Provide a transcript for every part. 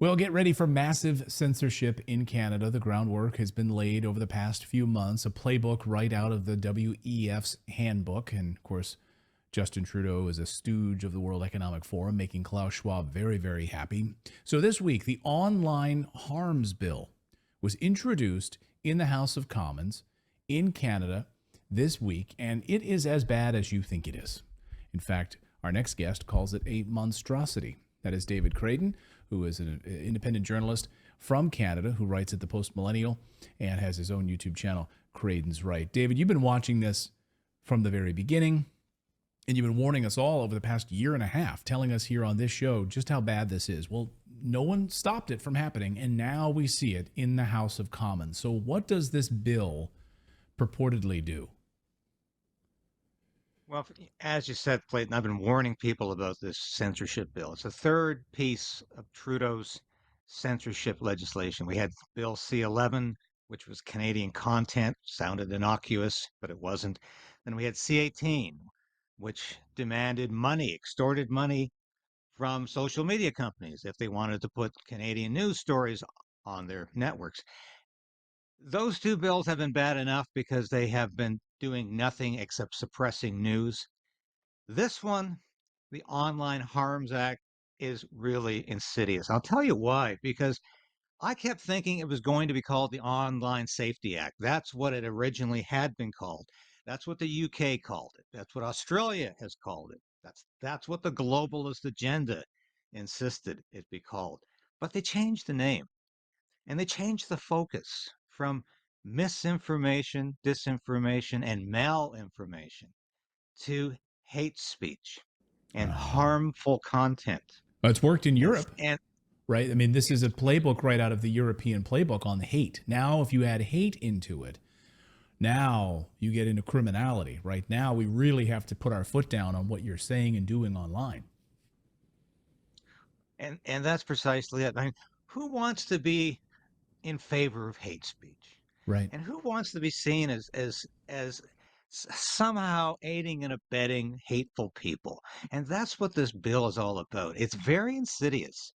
Well, get ready for massive censorship in Canada. The groundwork has been laid over the past few months, a playbook right out of the WEF's handbook. And of course, Justin Trudeau is a stooge of the World Economic Forum, making Klaus Schwab very, very happy. So this week, the Online Harms Bill was introduced in the House of Commons in Canada this week, and it is as bad as you think it is. In fact, our next guest calls it a monstrosity. That is David KRAYDEN, who is an independent journalist from Canada who writes at the Post Millennial and has his own YouTube channel, KRAYDEN'S Right. David, you've been watching this from the very beginning, and you've been warning us all over the past year and a half, telling us here on this show just how bad this is. Well, no one stopped it from happening, and now we see it in the House of Commons. So what does this bill purportedly do? Well, as you said, Clayton, I've been warning people about this censorship bill. It's the third piece of Trudeau's censorship legislation. We had Bill C-11, which was Canadian content, sounded innocuous, but it wasn't. Then we had C-18, which demanded money, extorted money from social media companies if they wanted to put Canadian news stories on their networks. Those two bills have been bad enough because they have been doing nothing except suppressing news. This one, the Online Harms Act, is really insidious. I'll tell you why, because I kept thinking it was going to be called the Online Safety Act. That's what it originally had been called. That's what the UK called it. That's what Australia has called it. That's what the globalist agenda insisted it be called. But they changed the name and they changed the focus from misinformation, disinformation, and malinformation to hate speech and harmful content. It's worked in And, Europe, and right? I mean, this is a playbook right out of the European playbook on hate. Now, if you add hate into it, now you get into criminality. Right now, we really have to put our foot down on what you're saying and doing online. and that's precisely it. I mean, who wants to be in favor of hate speech? Right. And who wants to be seen as somehow aiding and abetting hateful people? And that's what this bill is all about. It's very insidious.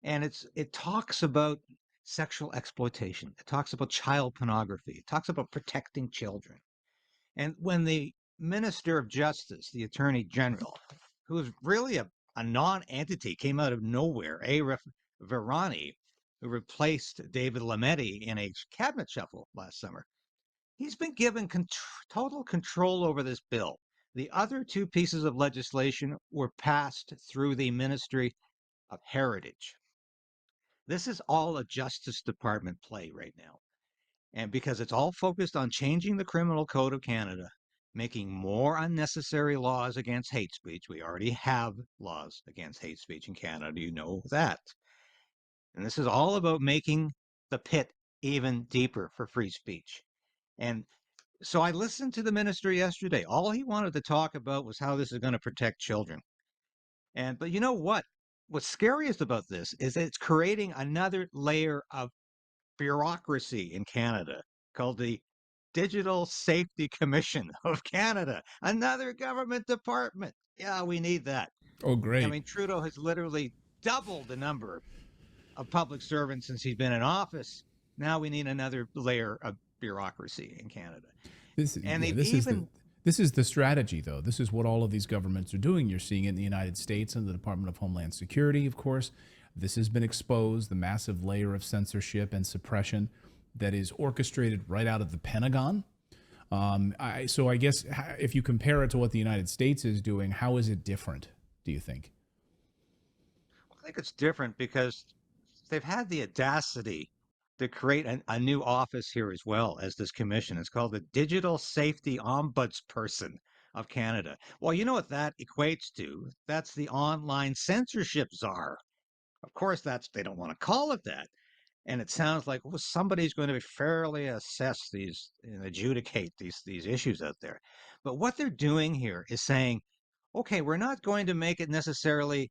And it talks about sexual exploitation. It talks about child pornography. It talks about protecting children. And when the Minister of Justice, the Attorney General, who is really a non-entity, came out of nowhere, Virani, who replaced David Lametti in a cabinet shuffle last summer, he's been given total control over this bill. The other two pieces of legislation were passed through the Ministry of Heritage. This is all a Justice Department play right now. And because it's all focused on changing the Criminal Code of Canada, making more unnecessary laws against hate speech. We already have laws against hate speech in Canada. You know that. And this is all about making the pit even deeper for free speech. And so I listened to the minister yesterday. All he wanted to talk about was how this is going to protect children. But you know what? What's scariest about this is that it's creating another layer of bureaucracy in Canada called the Digital Safety Commission of Canada, another government department. Yeah, we need that. Oh, I great. mean, Trudeau has literally doubled the number of public servants since he's been in office. Now we need another layer of bureaucracy in Canada. This, And yeah, they've this is the even this is the strategy, though. This is what all of these governments are doing. You're seeing it in the United States and the Department of Homeland Security, of course. This has been exposed, the massive layer of censorship and suppression that is orchestrated right out of the Pentagon. So I guess if you compare it to what the United States is doing, how is it different, do you think? I think it's different because they've had the audacity to create a new office here as well as this commission. It's called the Digital Safety Ombudsperson of Canada. Well, you know what that equates to? That's the online censorship czar. Of course, they don't want to call it that. And it sounds like well, somebody's going to fairly assess these and adjudicate these issues out there. But what they're doing here is saying, okay, we're not going to make it necessarily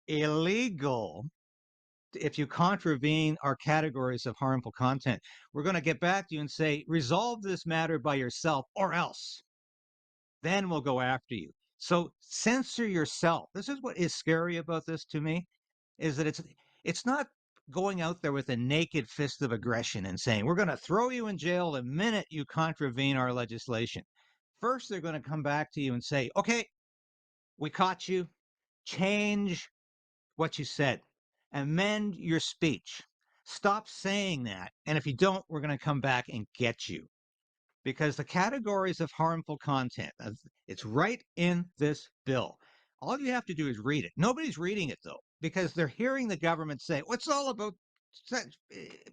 illegal if you contravene our categories of harmful content. We're going to get back to you and say, resolve this matter by yourself or else. Then we'll go after you. So censor yourself. This is what is scary about this to me, is that it's not going out there with a naked fist of aggression and saying, we're going to throw you in jail the minute you contravene our legislation. First, they're going to come back to you and say, okay, we caught you. Change what you said. Amend your speech. Stop saying that. And if you don't, we're going to come back and get you. Because the categories of harmful content, it's right in this bill. All you have to do is read it. Nobody's reading it, though, because they're hearing the government say, well, it's all about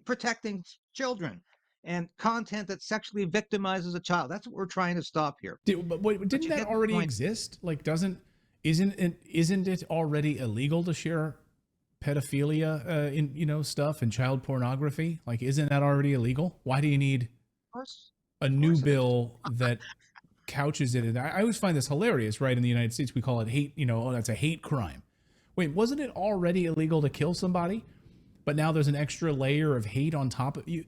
protecting children and content that sexually victimizes a child. That's what we're trying to stop here. But wait, But didn't you that get the already point. exist? Like, isn't it already illegal to share pedophilia in stuff and child pornography? Like, isn't that already illegal? Why do you need a Of new course it is. bill that couches it? And I always find this hilarious, right? In the United States, we call it hate. Oh, that's a hate crime. Wait, wasn't it already illegal to kill somebody? But now there's an extra layer of hate on top of you.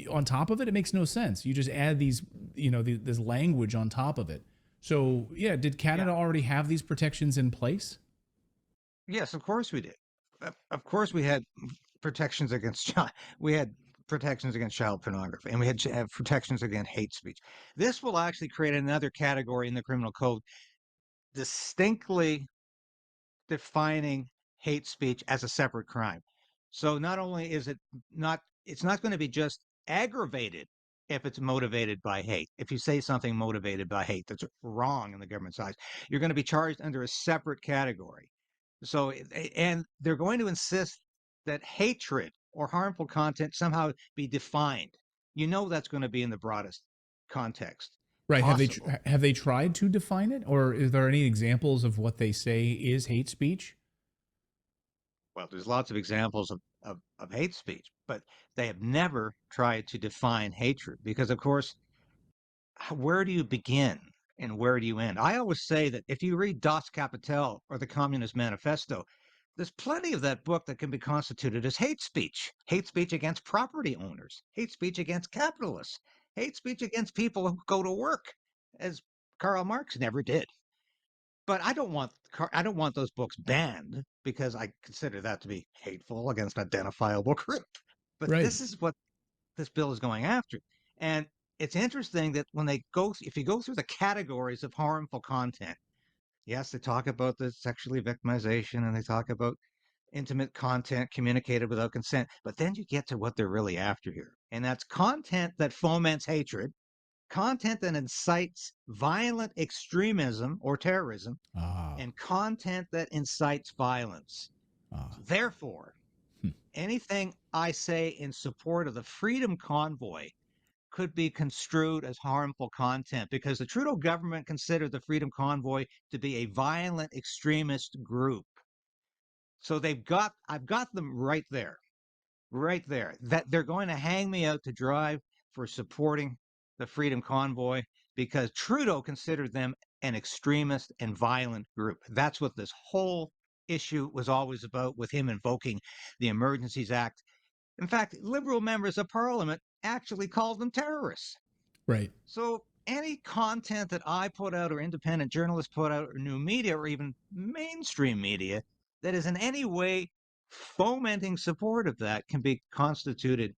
On top of it, it makes no sense. You just add these, this language on top of it. So yeah, did Canada Yeah. already have these protections in place? Yes, of course we did. Of course we had protections against child. We had protections against child pornography, and we had have protections against hate speech. This will actually create another category in the criminal code, distinctly defining hate speech as a separate crime. So not only is it's not going to be just aggravated if it's motivated by hate. If you say something motivated by hate that's wrong in the government's eyes, you're going to be charged under a separate category. So, and they're going to insist that hatred or harmful content somehow be defined. That's going to be in the broadest context Right. possible. Have they tried to define it, or is there any examples of what they say is hate speech? Well, there's lots of examples of hate speech, but they have never tried to define hatred because, of course, where do you begin and where do you end? I always say that if you read Das Kapital or the Communist Manifesto, there's plenty of that book that can be constituted as hate speech against property owners, hate speech against capitalists, hate speech against people who go to work, as Karl Marx never did. But I don't want those books banned because I consider that to be hateful against an identifiable group. But Right. this is what this bill is going after. And it's interesting that if you go through the categories of harmful content, yes, they talk about the sexually victimization and they talk about intimate content communicated without consent, but then you get to what they're really after here. And that's content that foments hatred, content that incites violent extremism or terrorism, Ah. and content that incites violence. Ah. Therefore, Hmm. anything I say in support of the Freedom Convoy could be construed as harmful content because the Trudeau government considered the Freedom Convoy to be a violent extremist group. So I've got them right there, that they're going to hang me out to dry for supporting the Freedom Convoy because Trudeau considered them an extremist and violent group. That's what this whole issue was always about, with him invoking the Emergencies Act. In fact, Liberal members of Parliament actually called them terrorists. Right. So any content that I put out or independent journalists put out or new media or even mainstream media that is in any way fomenting support of that can be constituted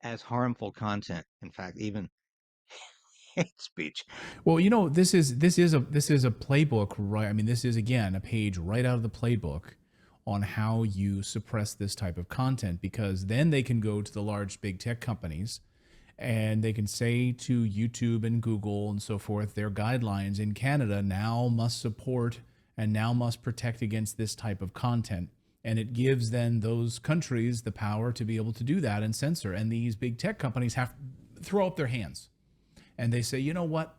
as harmful content. In fact, even hate speech. Well, this is a playbook, right? I mean, this is again a page right out of the playbook on how you suppress this type of content, because then they can go to the large big tech companies and they can say to YouTube and Google and so forth, their guidelines in Canada now must support and now must protect against this type of content. And it gives then those countries the power to be able to do that and censor. And these big tech companies have to throw up their hands and they say, you know what?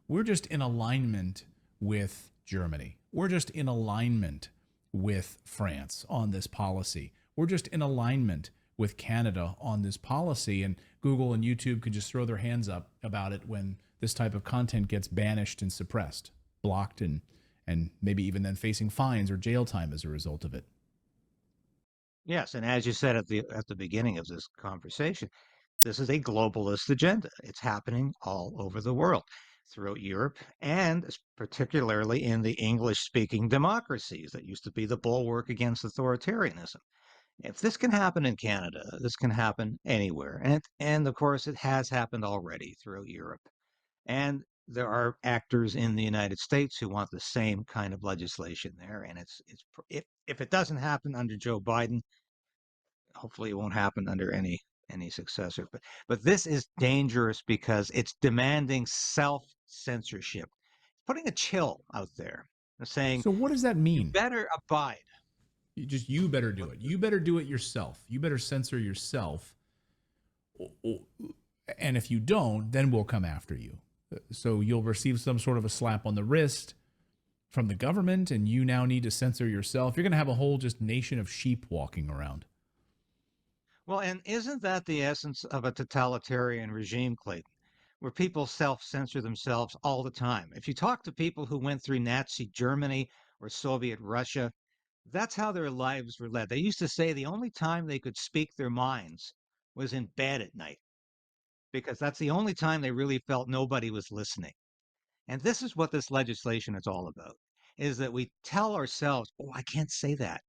We're just in alignment with Germany. We're just in alignment with France on this policy. We're just in alignment with Canada on this policy. And Google and YouTube can just throw their hands up about it when this type of content gets banished and suppressed, blocked, and maybe even then facing fines or jail time as a result of it. Yes, and as you said at the beginning of this conversation, this is a globalist agenda. It's happening all over the world, throughout Europe, and particularly in the English-speaking democracies that used to be the bulwark against authoritarianism. If this can happen in Canada, this can happen anywhere. And of course, it has happened already throughout Europe. And there are actors in the United States who want the same kind of legislation there. And if it doesn't happen under Joe Biden, hopefully it won't happen under any successor. But this is dangerous because it's demanding self-censorship, putting a chill out there, saying So what does that you mean? better abide. You better do it. You better do it yourself. You better censor yourself. And if you don't, then we'll come after you. So you'll receive some sort of a slap on the wrist from the government, and you now need to censor yourself. You're going to have a whole just nation of sheep walking around. Well, and isn't that the essence of a totalitarian regime, Clayton, where people self-censor themselves all the time? If you talk to people who went through Nazi Germany or Soviet Russia, that's how their lives were led. They used to say the only time they could speak their minds was in bed at night, because that's the only time they really felt nobody was listening. And this is what this legislation is all about, is that we tell ourselves, oh, I can't say that.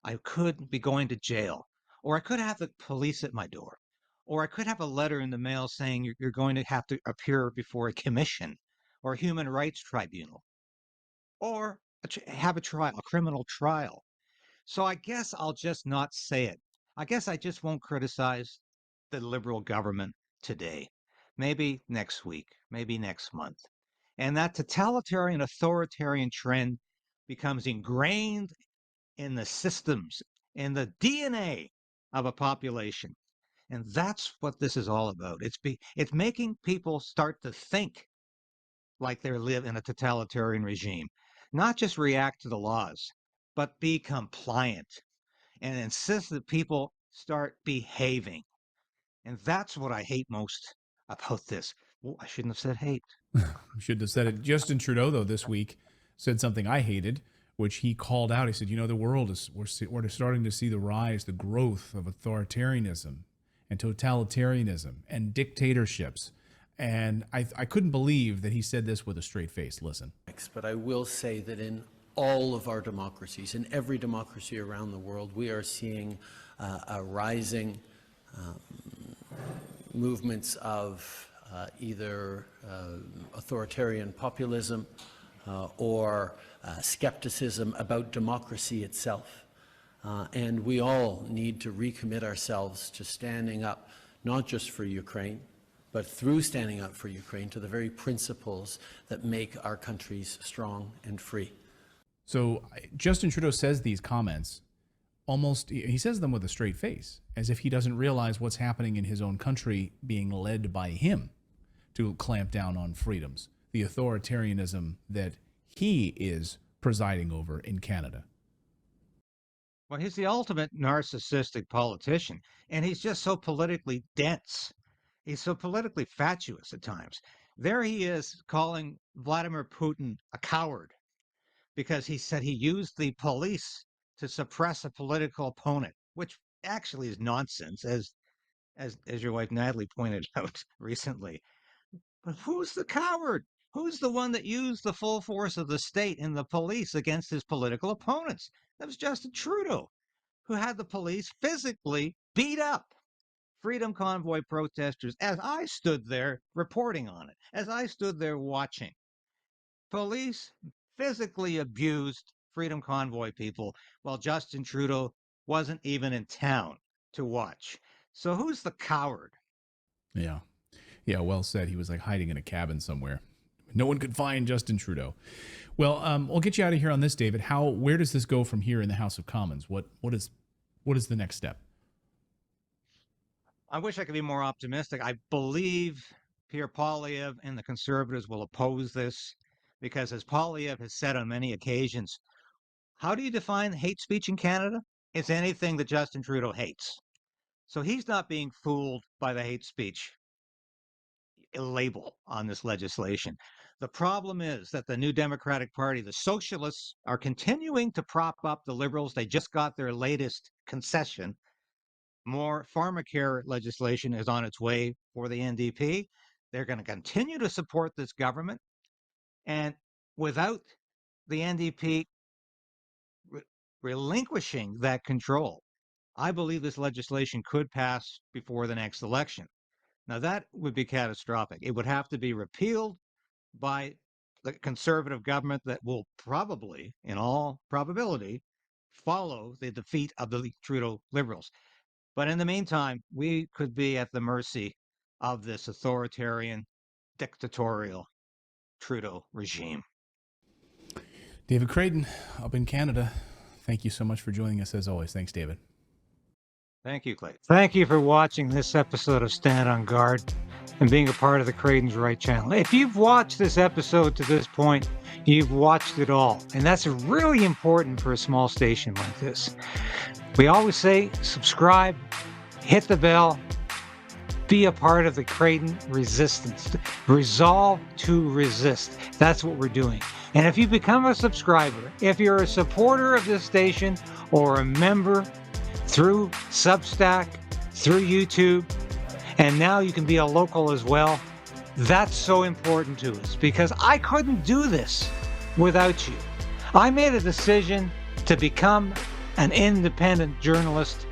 I could be going to jail, or I could have the police at my door, or I could have a letter in the mail saying you're going to have to appear before a commission or a human rights tribunal, or have a trial, a criminal trial. So I guess I'll just not say it. I guess I just won't criticize the liberal government today. Maybe next week, maybe next month. And that totalitarian authoritarian trend becomes ingrained in the systems, in the DNA of a population. And that's what this is all about. It's making people start to think like they live in a totalitarian regime, not just react to the laws, but be compliant and insist that people start behaving. And that's what I hate most about this. Well, I shouldn't have said hate. You should have said it. Justin Trudeau, though, this week said something I hated, which he called out. He said, "You know, the world is we're starting to see the rise, the growth of authoritarianism and totalitarianism and dictatorships." And I couldn't believe that he said this with a straight face. Listen. But I will say that in all of our democracies, in every democracy around the world, we are seeing a rising movements of either authoritarian populism or skepticism about democracy itself. And we all need to recommit ourselves to standing up, not just for Ukraine, but through standing up for Ukraine, to the very principles that make our countries strong and free. So Justin Trudeau says these comments almost, he says them with a straight face, as if he doesn't realize what's happening in his own country being led by him to clamp down on freedoms, the authoritarianism that he is presiding over in Canada. Well, he's the ultimate narcissistic politician, and he's just so politically dense. He's so politically fatuous at times. There he is calling Vladimir Putin a coward because he said he used the police to suppress a political opponent, which actually is nonsense, as your wife Natalie pointed out recently. But who's the coward? Who's the one that used the full force of the state and the police against his political opponents? That was Justin Trudeau, who had the police physically beat up Freedom Convoy protesters as I stood there reporting on it, as I stood there watching. Police physically abused Freedom Convoy people while Justin Trudeau wasn't even in town to watch. So who's the coward? Yeah. Yeah, well said. He was like hiding in a cabin somewhere. No one could find Justin Trudeau. Well, we'll get you out of here on this, David. Where does this go from here in the House of Commons? What is the next step? I wish I could be more optimistic. I believe Pierre Poilievre and the Conservatives will oppose this because, as Poilievre has said on many occasions, how do you define hate speech in Canada? It's anything that Justin Trudeau hates. So he's not being fooled by the hate speech label on this legislation. The problem is that the New Democratic Party, the socialists, are continuing to prop up the liberals. They just got their latest concession. More pharmacare legislation is on its way for the NDP. They're going to continue to support this government. And without the NDP relinquishing that control, I believe this legislation could pass before the next election. Now, that would be catastrophic. It would have to be repealed by the conservative government that will probably, in all probability, follow the defeat of the Trudeau Liberals. But in the meantime, we could be at the mercy of this authoritarian, dictatorial Trudeau regime. David Krayden, up in Canada, thank you so much for joining us as always. Thanks, David. Thank you, Clay. Thank you for watching this episode of Stand on Guard and being a part of the KRAYDEN'S Right channel. If you've watched this episode to this point, you've watched it all. And that's really important for a small station like this. We always say subscribe, hit the bell, be a part of the KRAYDEN resistance. Resolve to resist. That's what we're doing. And if you become a subscriber, if you're a supporter of this station or a member through Substack, through YouTube, and now you can be a local as well, that's so important to us because I couldn't do this without you. I made a decision to become an independent journalist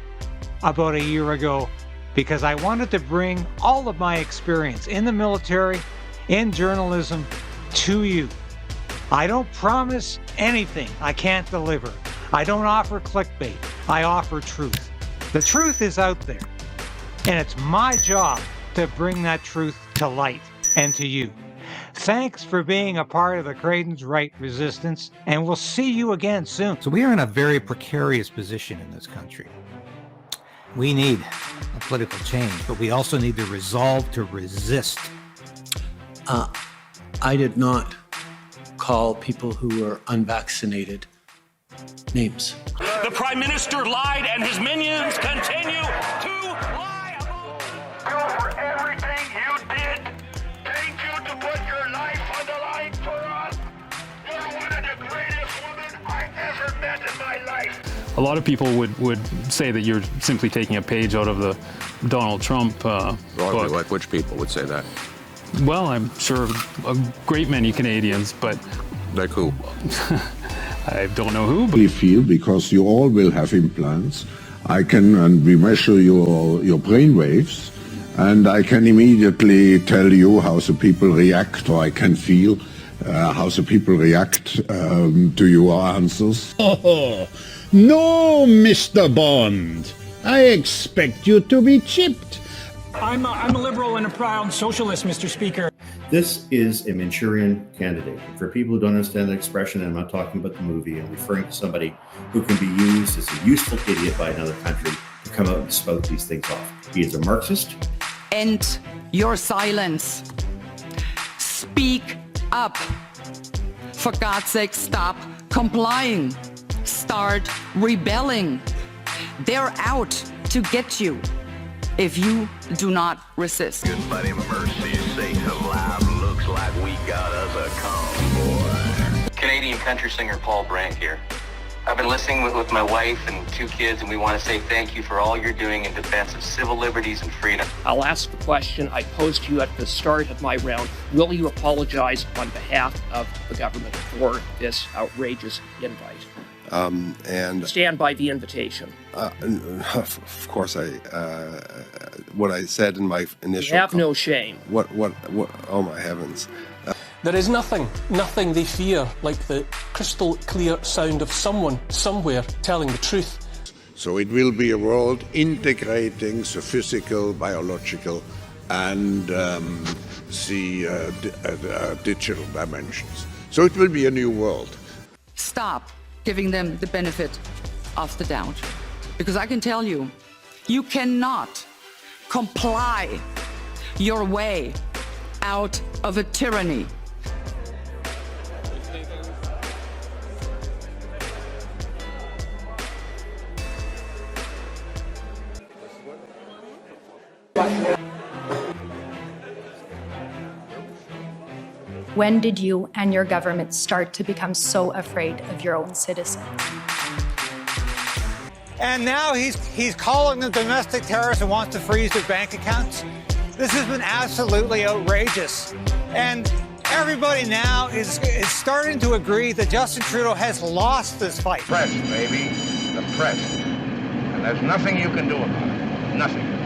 about a year ago because I wanted to bring all of my experience in the military, in journalism, to you. I don't promise anything I can't deliver. I don't offer clickbait. I offer truth. The truth is out there, and it's my job to bring that truth to light and to you. Thanks for being a part of the KRAYDEN'S Right resistance, and we'll see you again soon. So we are in a very precarious position in this country. We need a political change, but we also need the resolve to resist. I did not call people who were unvaccinated names. The Prime Minister lied and his minions continue to lie about for everything you did. Thank you to put your life on the line for us. You're one of the greatest women I ever met in my life. A lot of people would say that you're simply taking a page out of the Donald Trump book. Like which people would say that? Well, I'm sure a great many Canadians, but... Like who? I don't know who, but... We feel, because you all will have implants, and we measure your brain waves, and I can immediately tell you how the people react, or I can feel how the people react to your answers. Oh, no, Mr. Bond. I expect you to be chipped. I'm a liberal and a proud socialist, Mr. Speaker. This is a Manchurian candidate. For people who don't understand the expression, I'm not talking about the movie. I'm referring to somebody who can be used as a useful idiot by another country to come out and spout these things off. He is a Marxist. End your silence. Speak up. For God's sake, stop complying. Start rebelling. They're out to get you if you do not resist. Goodbye, mercy's sake alive. Looks like we got us a convoy. Canadian country singer Paul Brandt here. I've been listening with my wife and 2 kids, and we want to say thank you for all you're doing in defense of civil liberties and freedom. I'll ask the question I posed to you at the start of my round. Will you apologize on behalf of the government for this outrageous invite? And stand by the invitation. Of course, what I said in my initial. You have no shame. What? Oh my heavens! There is nothing they fear like the crystal clear sound of someone somewhere telling the truth. So it will be a world integrating the physical, biological, and the digital dimensions. So it will be a new world. Stop giving them the benefit of the doubt. Because I can tell you, you cannot comply your way out of a tyranny. When did you and your government start to become so afraid of your own citizens? And now he's calling them domestic terrorists and wants to freeze their bank accounts. This has been absolutely outrageous. And everybody now is starting to agree that Justin Trudeau has lost this fight. Press, baby. The press. And there's nothing you can do about it. Nothing.